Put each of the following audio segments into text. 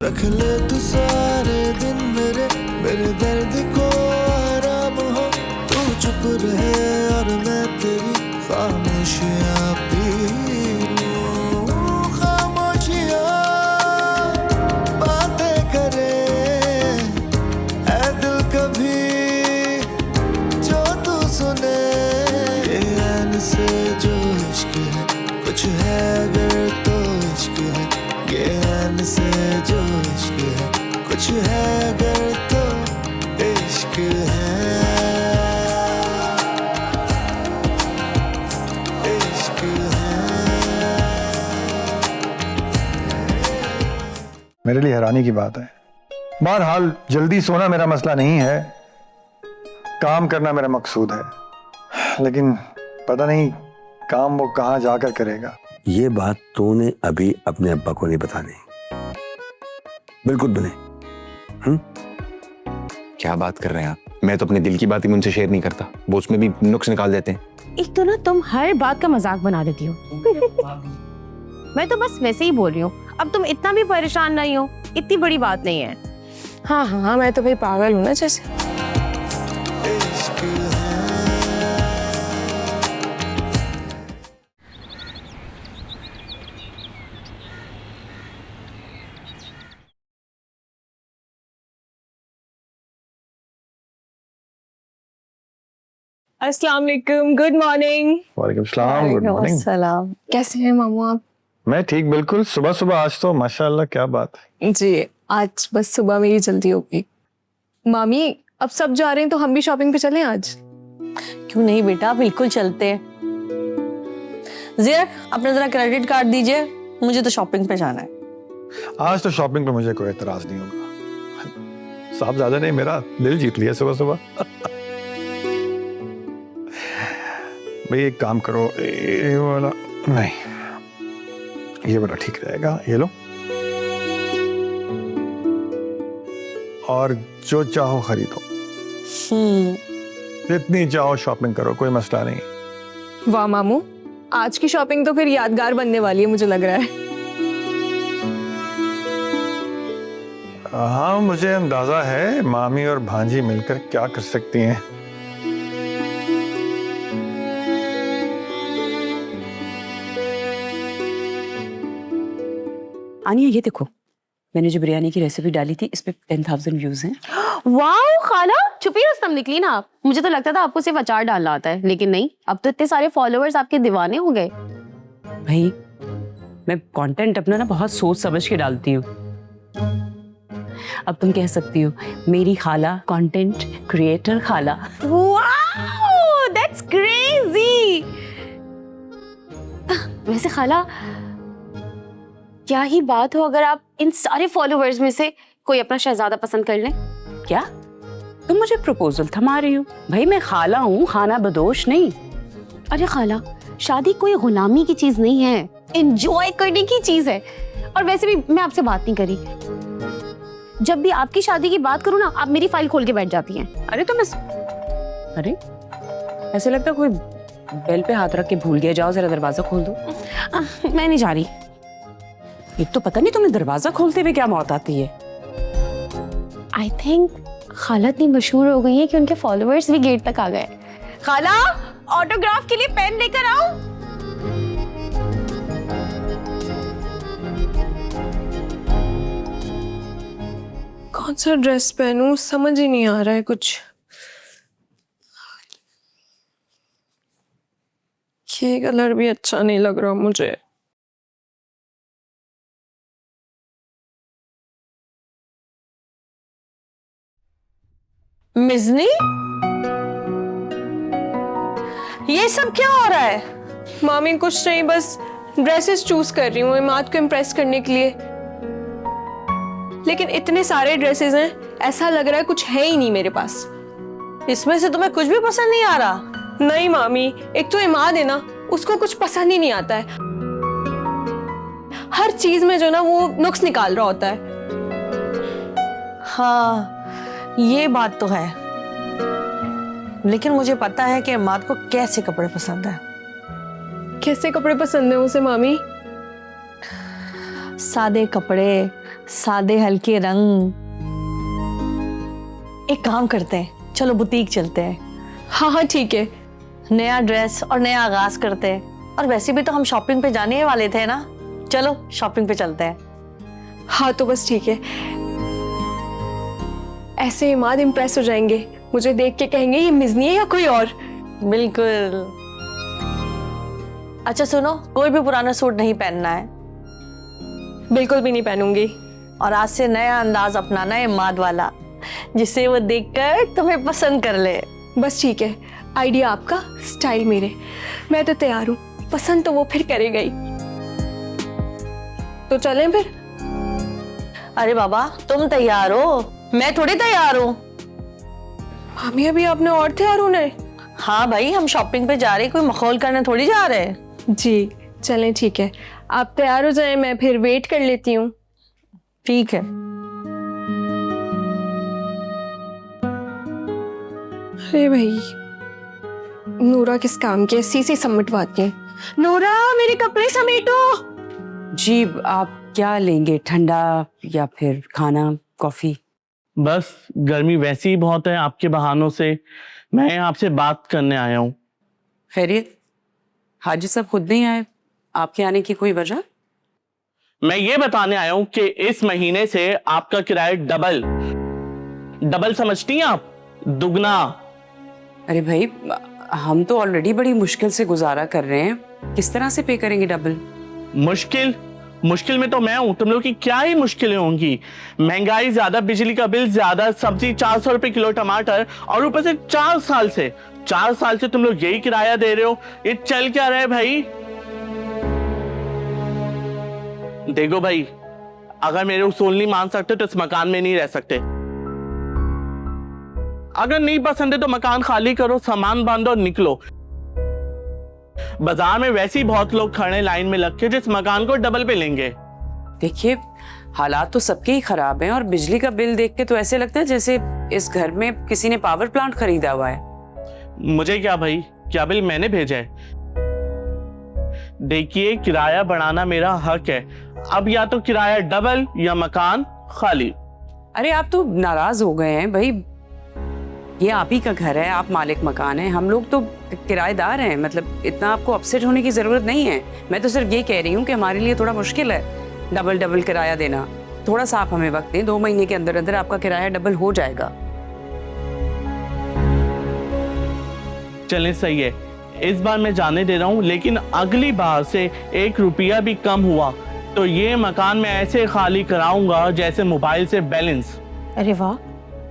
रख ले तू सारे दिन मेरे दर्द को आराम हो। तू चुप रहे और मैं तेरी खामोशियाँ पी लूं। खामोशियाँ बातें करे ऐ दिल कभी जो तू सुने। ये ऐन से जो इश्क है कुछ है अगर तो इश्क है। ये ऐन से जो इश्क है कुछ है अगर तो इश्क है। इश्क है। मेरे लिए हैरानी की बात है। बहरहाल जल्दी सोना मेरा मसला नहीं है, काम करना मेरा मकसूद है। लेकिन पता नहीं काम वो कहाँ जाकर करेगा। ये बात तूने अभी अपने अब्बा को नहीं बतानी, बिल्कुल भी नहीं। क्या बात कर रहे हैं आप? मैं तो अपने दिल की बात ही मुझसे शेयर नहीं करता, वो उसमें भी नुक्स निकाल देते हैं। एक तो ना तुम हर बात का मजाक बना देती हो। मैं तो बस वैसे ही बोल रही हूँ, अब तुम इतना भी परेशान नहीं हो, इतनी बड़ी बात नहीं है। हाँ हाँ, मैं तो भाई पागल हूँ ना जैसे। अस्सलाम वालेकुम, गुड मॉर्निंग। वालेकुम सलाम, गुड मॉर्निंग। सलाम। कैसे हैं मामू आप? मैं ठीक, बिल्कुल। सुबह सुबह आज तो माशाल्लाह, क्या बात है। जी, आज बस सुबह मेरी जल्दी हो गई। मामी अब सब जा रहे हैं तो हम भी शॉपिंग पे चलें आज? क्यों नहीं बेटा, बिल्कुल चलते हैं। जिया, अपना जरा क्रेडिट कार्ड दीजिए, मुझे तो शॉपिंग पे जाना है। आज तो शॉपिंग पे मुझे कोई एतराज नहीं होगा। साहब ज्यादा नहीं, मेरा दिल जीत लिया सुबह सुबह। भाई एक काम करो, ये वाला नहीं, ये वाला ठीक रहेगा, ये लो। और जो चाहो खरीदो, जितनी चाहो शॉपिंग करो, कोई मसला नहीं। वाह मामू, आज की शॉपिंग तो फिर यादगार बनने वाली है मुझे लग रहा है। हाँ, मुझे अंदाजा है मामी और भांजी मिलकर क्या कर सकती हैं। आनिया, ये देखो, मैंने जो बिरयानी की रेसिपी डाली थी, इस पे 10,000 व्यूज हैं। वाओ खाला, छुपी रुस्तम निकली ना आप। मुझे तो लगता था आपको सिर्फ अचार डालना आता है, लेकिन नहीं, अब तो इतने सारे फॉलोअर्स आपके दीवाने हो गए। भाई मैं कंटेंट अपना ना बहुत सोच समझ के डालती हूँ। अब तुम कह सकती हो मेरी खाला कंटेंट क्रिएटर खाला। Wow, that's crazy. वैसे खाला, क्या ही बात हो अगर आप इन सारे फॉलोअर्स में से कोई अपना शहजादा पसंद कर लें? क्या तुम मुझे प्रपोजल थमा रही हो? भाई मैं खाला हूँ, खाना बदोश नहीं। अरे खाला, शादी कोई गुलामी की चीज नहीं है, एंजॉय करने की चीज है। और वैसे भी मैं आपसे बात नहीं करी, जब भी आपकी शादी की बात करूँ ना, आप मेरी फाइल खोल के बैठ जाती हैं। अरे अरे ऐसे लगता कोई बेल पे हाथ रख के भूल गया। जाओ जरा दरवाजा खोल दो। मैं नहीं जा रही। एक तो पता नहीं तुम्हें दरवाजा खोलते हुए क्या मौत आती है। आई थिंक खाला इतनी मशहूर हो गई है कि उनके फॉलोअर्स भी गेट तक आ गए। खाला, ऑटोग्राफ के लिए पेन लेकर आओ। कौन सा ड्रेस पहनूं समझ ही नहीं आ रहा है कुछ। ये कलर भी अच्छा नहीं लग रहा मुझे। मिजनी, ये सब क्या हो रहा है? मामी कुछ नहीं, बस ड्रेसेस चूज कर रही हूँ इमाद को इम्प्रेस करने के लिए। लेकिन इतने सारे ड्रेसेस हैं, ऐसा लग रहा है कुछ है ही नहीं मेरे पास। इसमें से तुम्हें कुछ भी पसंद नहीं आ रहा? नहीं मामी, एक तो इमाद है ना, उसको कुछ पसंद ही नहीं आता है। हर चीज में जो ना वो नुक्स निकाल रहा होता है। हाँ, ये बात तो है, लेकिन मुझे पता है कि इमाद को कैसे कपड़े पसंद है। कैसे कपड़े पसंद है उसे मामी? सादे कपड़े, सादे हल्के रंग। एक काम करते हैं, चलो बुटीक चलते हैं। हाँ हाँ ठीक है। नया ड्रेस और नया आगाज करते हैं। और वैसे भी तो हम शॉपिंग पे जाने ही वाले थे ना, चलो शॉपिंग पे चलते हैं। हाँ तो बस ठीक है। ऐसे इमाद इम्प्रेस हो जाएंगे, मुझे देख के कहेंगे ये मिज़नी है या कोई और। बिल्कुल। अच्छा सुनो, कोई भी पुराना सूट नहीं पहनना है। बिल्कुल भी नहीं पहनूंगी। और आज से नया अंदाज अपनाना है इमाद वाला, जिससे वो देखकर तुम्हें पसंद कर ले। बस ठीक है, आइडिया आपका, स्टाइल मेरे। मैं तो तैयार हूँ, पसंद तो वो फिर करेगा ही। तो चलें फिर। अरे बाबा, तुम तैयार हो, मैं थोड़ी तैयार हूँ। मामी अभी आपने और तैयार होना है? हाँ भाई, हम शॉपिंग पे जा रहे, कोई मखौल करने थोड़ी जा रहे। जी चलें ठीक है, आप तैयार हो जाएं, मैं फिर वेट कर लेती हूँ। ठीक है। अरे भाई, नूरा किस काम की, सीसी समेटवाती है। नूरा मेरे कपड़े समेटो। जी, आप क्या लेंगे, ठंडा या फिर खाना, कॉफी? बस गर्मी वैसी ही बहुत है, आपके बहानों से मैं आपसे बात करने आया हूँ। खैरियत? हाजी साहब खुद नहीं आए, आपके आने की कोई वजह? मैं ये बताने आया हूँ कि इस महीने से आपका किराया डबल समझती हैं आप, दुगना। अरे भाई, हम तो ऑलरेडी बड़ी मुश्किल से गुजारा कर रहे हैं, किस तरह से पे करेंगे डबल? मुश्किल में तो मैं हूं, तुम लोग की क्या ही मुश्किलें होंगी। महंगाई ज्यादा, बिजली का बिल ज्यादा, सब्जी 400 रुपए किलो टमाटर, और ऊपर से 4 साल से तुम लोग यही किराया दे रहे हो। ये चल क्या रहा है भाई? देखो भाई, अगर मेरे उसूल नहीं मान सकते तो इस मकान में नहीं रह सकते। अगर नहीं पसंद है तो मकान खाली करो, सामान बांधो और निकलो। बाजार में वैसे ही बहुत लोग खड़े लाइन में लग के जिस मकान को डबल पे लेंगे। देखिए, हालात तो सबके ही खराब हैं और बिजली का बिल देख के तो ऐसे लगता है जैसे इस घर में किसी ने पावर प्लांट खरीदा हुआ है। मुझे क्या भाई, क्या बिल मैंने भेजा है? देखिए, किराया बढ़ाना मेरा हक है। अब या तो किराया डबल या मकान खाली। अरे आप तो नाराज हो गए हैं भाई, ये आप ही का घर है, आप मालिक मकान है, हम लोग तो किराएदार हैं। मतलब इतना आपको अपसेट होने की जरूरत नहीं है। मैं तो सिर्फ ये कह रही हूँ कि हमारे लिए थोड़ा मुश्किल है डबल किराया देना। थोड़ा सा आप हमें वक्त दें, 2 महीने के अंदर अंदर आपका किराया डबल हो जाएगा। चलें, सही है, इस बार मैं जाने दे रहा हूँ, लेकिन अगली बार से 1 रुपया भी कम हुआ तो ये मकान मैं ऐसे खाली कराऊंगा जैसे मोबाइल से बैलेंस। अरे वाह,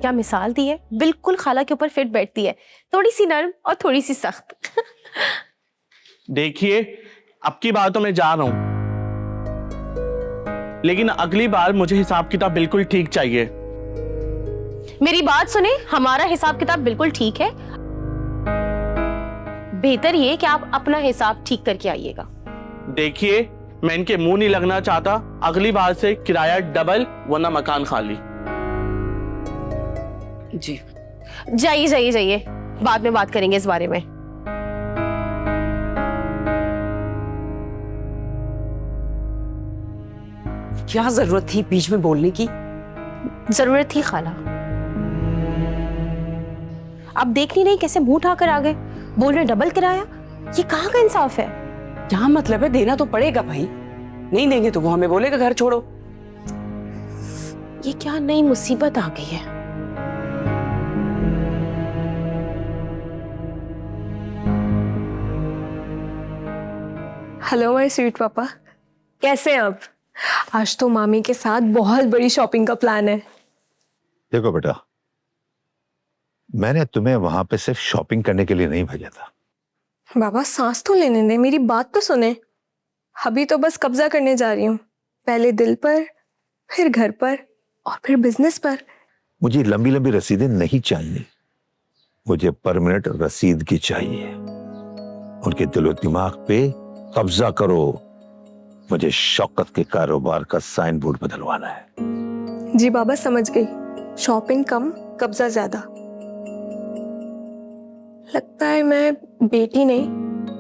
क्या मिसाल दी है, बिल्कुल खाला के ऊपर फिट बैठती है, थोड़ी सी नरम और थोड़ी सी सख्त। देखिए, अब की बार तो मैं जा रहा हूं, लेकिन अगली बार मुझे हिसाब किताब बिल्कुल ठीक चाहिए। मेरी बात सुने, हमारा हिसाब किताब बिल्कुल ठीक है। बेहतर ये कि आप अपना हिसाब ठीक करके आइएगा। देखिए, मैं इनके मुंह नहीं लगना चाहता, अगली बार से किराया डबल वरना मकान खाली। जी जाइए, बाद में बात करेंगे इस बारे में। क्या जरूरत थी बीच में बोलने की? जरूरत थी खाला। आप देख नहीं कैसे मुंह उठाकर आ गए, बोल रहे डबल किराया। ये कहाँ का इंसाफ है? क्या मतलब है, देना तो पड़ेगा भाई, नहीं देंगे तो वो हमें बोलेगा घर छोड़ो। ये क्या नई मुसीबत आ गई है? हेलो माय स्वीट पापा, कैसे हैं आप? आज तो मामी के साथ बहुत बड़ी शॉपिंग का प्लान है। देखो बेटा, मैंने तुम्हें वहां पे सिर्फ शॉपिंग करने के लिए नहीं भेजा था। बाबा सांस तो लेने दे, मेरी बात तो सुने। अभी तो बस कब्जा करने जा रही हूँ, पहले दिल पर, फिर घर पर और फिर बिजनेस पर। मुझे लंबी लंबी रसीदें नहीं चाहिए, मुझे परमानेंट रसीद की चाहिए। उनके दिलो दिमाग पे कब्जा करो। मुझे शौकत के कारोबार का साइन बोर्ड बदलवाना है। जी बाबा समझ गई, शॉपिंग कम कब्जा ज्यादा। लगता है मैं बेटी नहीं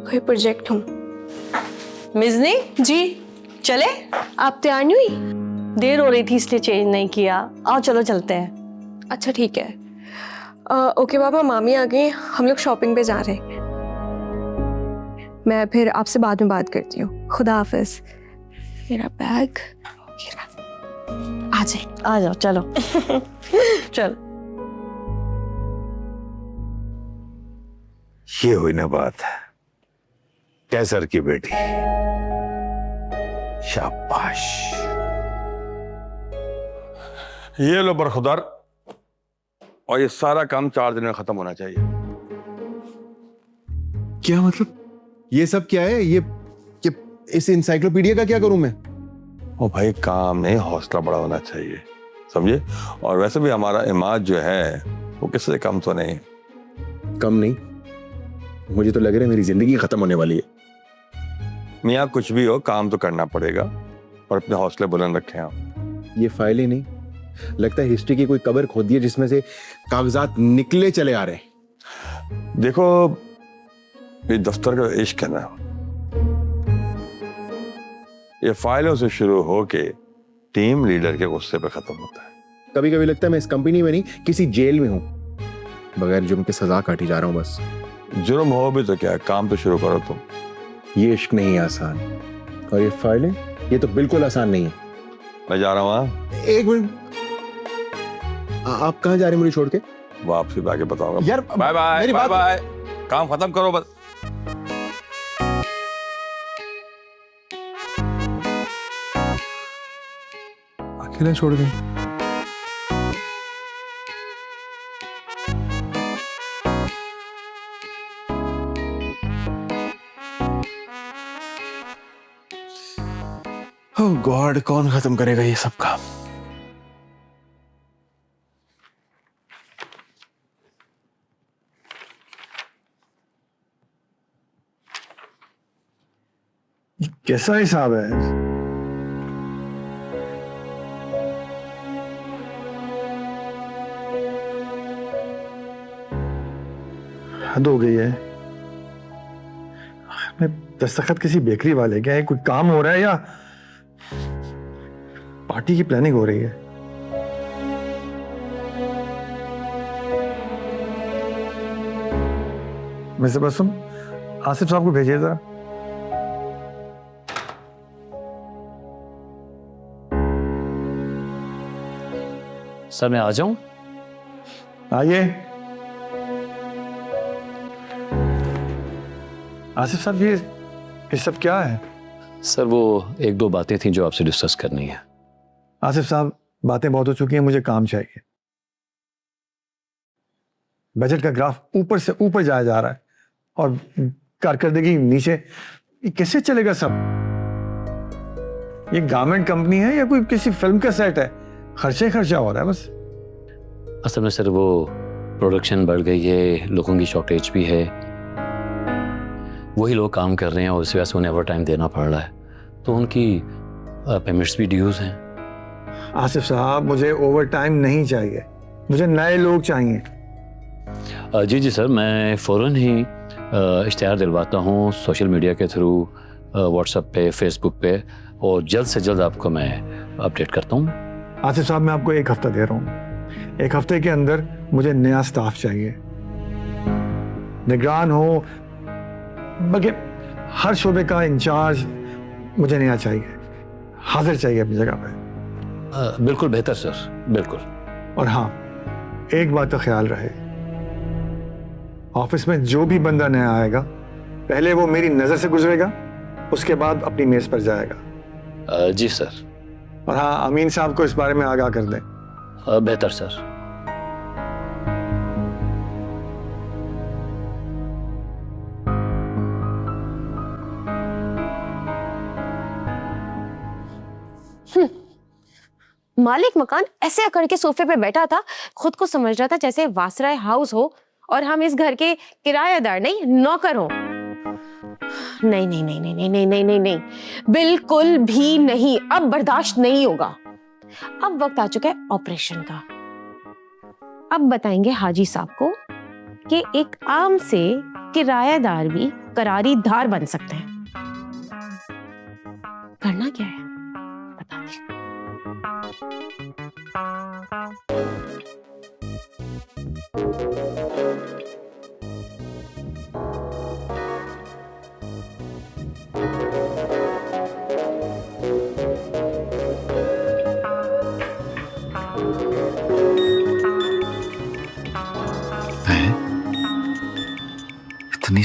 कोई प्रोजेक्ट हूँ। मिज़नी जी चले? आप तैयार नहीं हुई? देर हो रही थी इसलिए चेंज नहीं किया। आओ चलो चलते हैं। अच्छा ठीक है। ओके पापा, मामी आ गई, हम लोग शॉपिंग पे जा रहे हैं। मैं फिर आपसे बाद में बात करती हूँ। खुदा हाफिज। मेरा बैग आ जाए। आ जाओ चलो। चल ये हुई ना बात, कैसर की बेटी, शाबाश। ये लो बरखुदार, और ये सारा काम 4 दिन में खत्म होना चाहिए। क्या मतलब? ये सब क्या है? ये इस इंसाइक्लोपीडिया का क्या करूं मैं? ओ भाई, काम में हौसला बड़ा होना चाहिए, समझे? और वैसे भी हमारा इमाज जो है वो किसी से कम तो नहीं। कम नहीं, मुझे तो लग रहा है मेरी जिंदगी खत्म होने वाली है। मियाँ कुछ भी हो, काम तो करना पड़ेगा, और अपने हौसले बुलंद रखें आप। ये फाइलें नहीं, लगता है हिस्ट्री की कोई कबर खोदी है जिसमें से कागजात निकले चले आ रहे हैं। देखो, ये दफ्तर का इश्क है ना, ये फाइलों से शुरू होके टीम लीडर के गुस्से पे खत्म होता है। कभी कभी लगता है मैं इस कंपनी में नहीं, किसी जेल में हूं, बगैर जुर्म के सजा काटी जा रहा हूं बस। जुर्म हो भी तो क्या, काम तो शुरू करो तुम। ये इश्क नहीं है आसान, और ये फाइलें, ये तो बिल्कुल आसान नहीं है। मैं जा रहा हूँ। हाँ, एक मिनट, आप कहाँ जा रहे हैं मुझे छोड़ के? वापसी पे आके बताऊंगा यार बाय बाय मेरी बाय बात- बाय, काम खत्म करो बस। अकेला छोड़ गए। ओह गॉड, कौन खत्म करेगा ये सब काम? कैसा हिसाब है? हद हो गई है। मैं दस्तखत किसी बेकरी वाले के हैं, कोई काम हो रहा है या पार्टी की प्लानिंग हो रही है? मिस्टर बसुम, आसिफ साहब को भेजिए जरा। सर मैं आ जाऊं? आइए। आसिफ साहब, ये सब क्या है? सर वो 1-2 बातें थी जो आपसे डिस्कस करनी है। आसिफ साहब, बातें बहुत हो चुकी हैं, मुझे काम चाहिए। बजट का ग्राफ ऊपर से ऊपर जाया जा रहा है और कारकर्दगी नीचे। ये कैसे चलेगा सब? ये गारमेंट कंपनी है या कोई किसी फिल्म का सेट है? खर्चा खर्चा हो रहा है बस। असल में सर वो प्रोडक्शन बढ़ गई है, लोगों की शॉर्टेज भी है, वही लोग काम कर रहे हैं और इस वजह से उन्हें ओवर टाइम देना पड़ रहा है, तो उनकी पेमेंट्स भी ड्यूज हैं। आसिफ साहब, मुझे ओवर टाइम नहीं चाहिए, मुझे नए लोग चाहिए। जी जी सर, मैं फ़ौरन ही इश्तिहार दिलवाता हूँ सोशल मीडिया के थ्रू, व्हाट्सएप पे, फेसबुक पे, और जल्द से जल्द आपको मैं अपडेट करता हूँ। आसिफ साहब, मैं आपको 1 हफ्ता दे रहा हूँ। 1 हफ्ते के अंदर मुझे नया स्टाफ चाहिए, निगरान हो, बल्कि हर शोबे का इंचार्ज मुझे नया चाहिए, हाजिर चाहिए अपनी जगह पे। बिल्कुल बेहतर सर, बिल्कुल। और हाँ, एक बात का ख्याल रहे, ऑफिस में जो भी बंदा नया आएगा, पहले वो मेरी नजर से गुजरेगा, उसके बाद अपनी मेज पर जाएगा। जी सर। और हाँ, अमीन साहब को इस बारे में आगाह कर दें। बेहतर सर। मालिक मकान ऐसे अकड़ के सोफे पे बैठा था, खुद को समझ रहा था जैसे वासराय हाउस हो और हम इस घर के किराएदार नहीं, नौकर हो। नहीं नहीं नहीं नहीं नहीं नहीं नहीं नहीं नहीं, बिल्कुल भी नहीं, अब बर्दाश्त नहीं होगा। अब वक्त आ चुका है ऑपरेशन का। अब बताएंगे हाजी साहब को कि एक आम से किराएदार भी करारी धार बन सकते हैं। करना क्या है बताते हैं। इतनी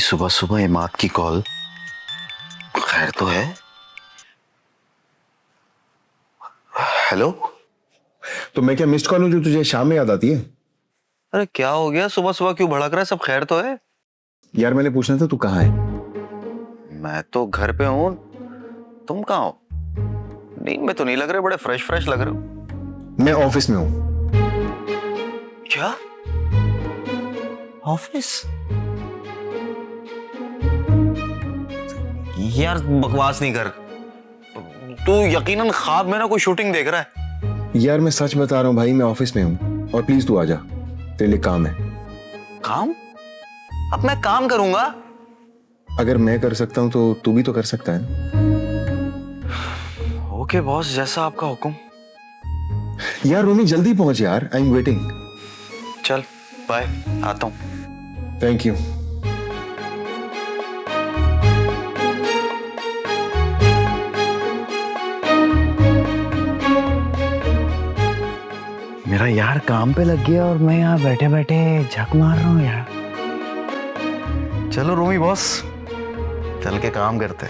सुबह सुबह इमाद की कॉल, खैर तो है? हेलो। तो मैं क्या मिस्ड कॉल हूं जो तुझे शाम में याद आती है? अरे क्या हो गया, सुबह सुबह क्यों भड़क रहा है? सब खैर तो है? यार मैंने पूछना था तू कहाँ है? मैं तो घर पे हूँ, तुम कहाँ हो? नींद में तो नहीं लग रहे, बड़े फ्रेश फ्रेश लग रहे हो। मैं ऑफिस में हूँ। क्या? ऑफिस? यार बकवास नहीं कर, तू यकीनन ख्वाब में ना कोई शूटिंग देख रहा है। यार मैं सच बता रहा हूँ भाई, मैं ऑफिस में हूँ और प्लीज तू आ जा, तेरे लिए काम है। काम? अब मैं काम करूंगा? अगर मैं कर सकता हूँ तो तू भी तो कर सकता है। ओके बॉस, जैसा आपका हुक्म। यार रोमी जल्दी पहुंच यार, आई एम वेटिंग। चल बाय, आता हूँ। Thank you. मेरा यार काम पे लग गया और मैं यहाँ बैठे बैठे झक मार रहा हूँ यार। चलो रोमी बॉस, चल के काम करते।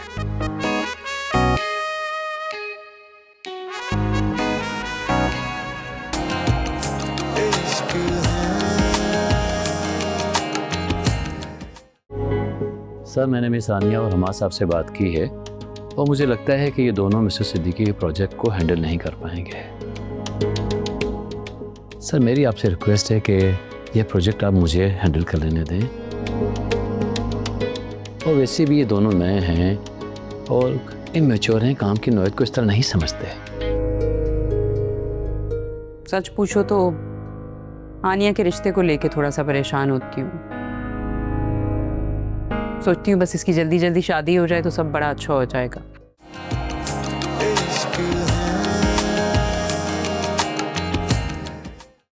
सर मैंने मिस आनिया और हमाद साहब से बात की है और मुझे लगता है कि ये दोनों मिस्टर सिद्दीकी के प्रोजेक्ट को हैंडल नहीं कर पाएंगे। सर मेरी आपसे रिक्वेस्ट है कि ये प्रोजेक्ट आप मुझे हैंडल कर लेने दें। और वैसे भी ये दोनों नए हैं और इमेच्योर हैं, काम की नौयत को इस तरह नहीं समझते। सच पूछो तो आनिया के रिश्ते को लेके थोड़ा सा परेशान होती हूँ। सोचती हूँ बस इसकी जल्दी जल्दी शादी हो जाए तो सब बड़ा अच्छा हो जाएगा।